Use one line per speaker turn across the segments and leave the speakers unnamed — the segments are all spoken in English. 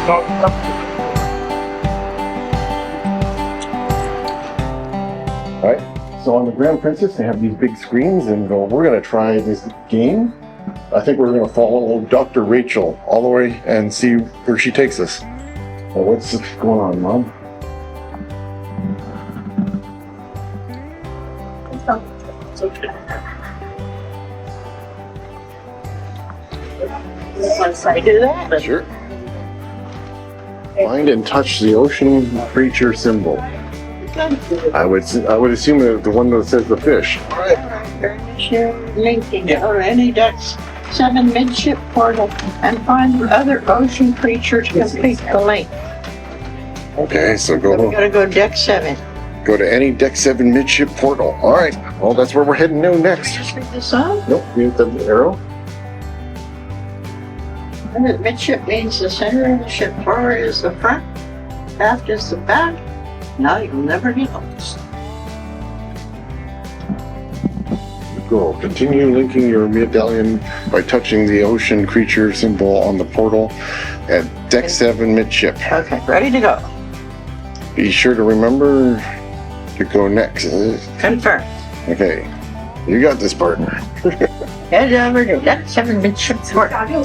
Alright, so on the Grand Princess they have these big screens and we're going to try this game. I think we're going to follow Dr. Rachel all the way and see where she takes us. What's going on, Mom?
It's okay. Once I do that,
Sure. Find and touch the ocean creature symbol. I would assume the one that says the fish.
linking or any decks 7 midship portal and find the other ocean creature to complete the link.
Okay, so
We
go
gotta go deck 7.
to any deck 7 midship portal. All right. Well, that's where we're heading to next.
Just read this on.
Nope. You hit the arrow.
Midship means the center of the ship. Forward is the front, aft is the back. Now you'll never know.
Go. Continue linking your medallion by touching the ocean creature symbol on the portal at deck 7 midship.
Okay, ready to go.
Be sure to remember to go next.
Confirm.
Okay. You got this, partner.
Head over to deck 7 midship portal.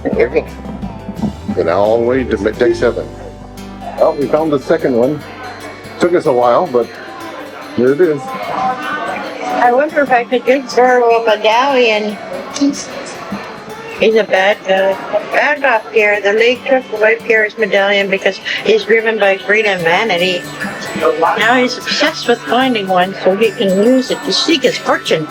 Here we go.
And now all the way to deck 7. Well, we found the second one. Took us a while, but here it is.
I wonder if I could just borrow a medallion. He's a bad guy. Back off here. The league took away Pierre's medallion because he's driven by greed and vanity. Now he's obsessed with finding one so he can use it to seek his fortune.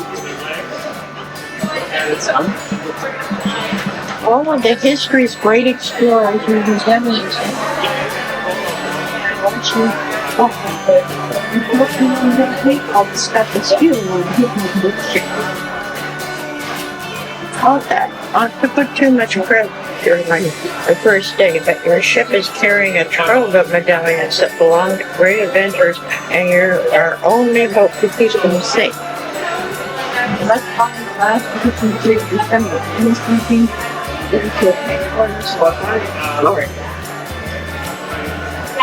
All of the history's great explorers use medallions. Okay, not to put too much credit during my first day, but your ship is carrying a trove of medallions that belong to great adventurers, and you're our only hope to keep them safe. Let's find the last edition of December.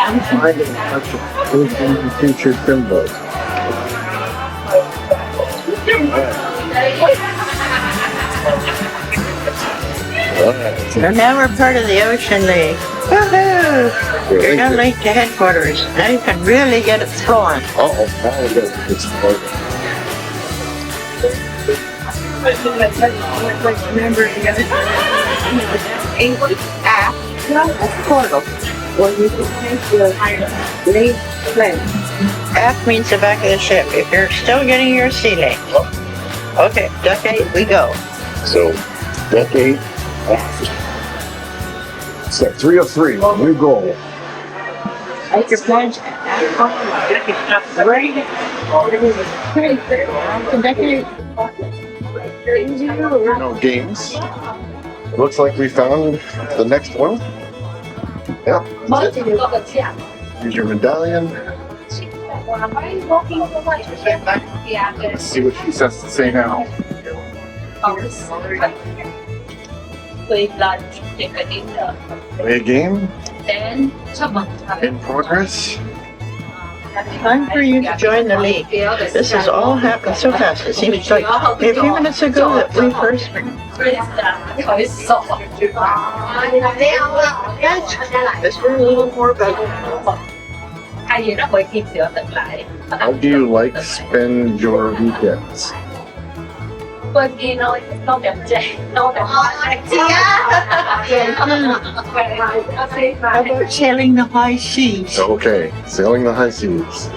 I'm finding ocean creature symbol.
So now we're part of the Ocean League. Woohoo! You're now linked to headquarters. Now you can really get it flowing.
Uh-oh, now we got this part.
Remember the other app portal where you can take the lead plane. App means the back of the ship. If you're still getting your sea link. Okay, deck 8 we go.
So, deck 8. Step 3 of 3, new goal.
Make your plans. Ready? Deck 8.
No games. Looks like we found the next one. Yep. Use your medallion. Let's see what she says to say now. Play a game. In progress.
Time for you to join the league. This has all happened so fast. It seems like a few minutes ago that we first met. Let's learn a little more about it.
How do you like spend your weekends?
How about sailing the high seas?
Okay, sailing the high seas.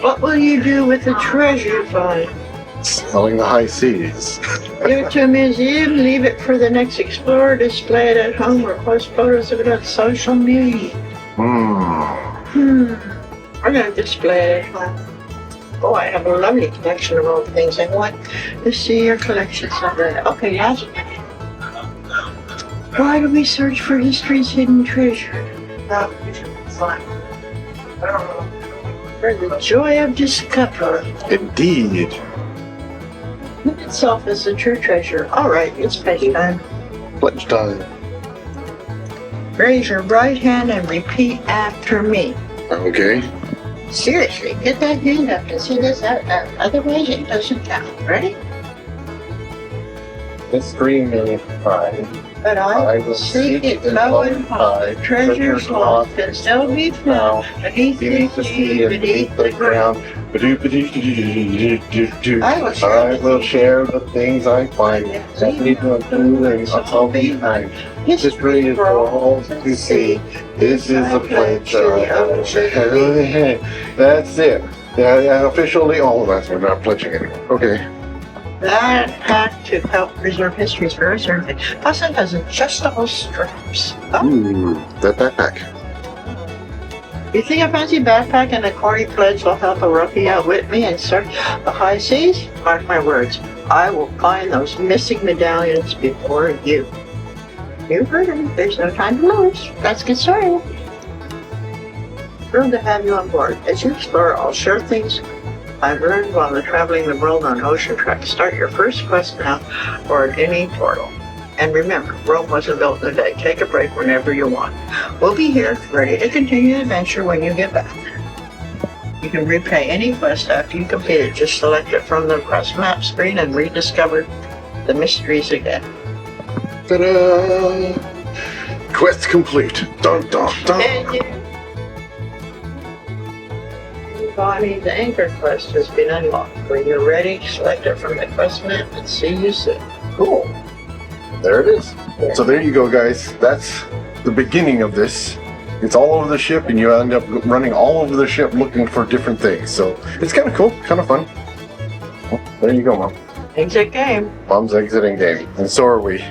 What will you do with the treasure you find?
Sailing the high seas.
Give it to a museum, leave it for the next explorer, display it at home, or post photos of it on social media. I'm going to display it at home. Oh, I have a lovely collection of old things. I want to see your collection someday. Okay, last one. Why do we search for history's hidden treasure? For the joy of discovery.
Indeed.
itself is the true treasure. All right, it's pledge time.
Pledge time.
Raise your right hand and repeat after me.
Okay.
Seriously, get that hand up and see this out. Otherwise, it doesn't count. Ready?
This stream may high.
But I will seek it low and high. Treasures lost can still be found beneath the sea, beneath the ground.
I will share the things I find. That leave no feelings all behind. History is for all to see. This is a pledge of the That's it. Yeah, officially all of us. We're not pledging anymore. Okay.
That pack to help preserve history is very certain. Plus, it has adjustable straps. Oh,
Ooh, that backpack.
you think a fancy backpack and a Corey pledge will help a rookie outwit me and start the high seas? Mark my words, I will find those missing medallions before you. You heard him. There's no time to lose. Let's get started. Thrilled to have you on board. As you explore, I'll share things I've learned while traveling the world on ocean trek. Start your first quest now or at any portal. And remember, Rome wasn't built in a day. Take a break whenever you want. We'll be here, ready to continue the adventure when you get back. You can replay any quest after you complete it. Just select it from the quest map screen and rediscover the mysteries again.
Ta-da! Quest complete. Dun dun dun.
And Bonnie, the anchor quest has been unlocked. When you're ready, select it from the quest map and see you soon. Cool.
There it is. So there you go, guys. That's the beginning of this. It's all over the ship, and you end up running all over the ship looking for different things. So it's kind of cool, kind of fun. Well, there you go, Mom.
Exit game.
Mom's exiting game, and so are we.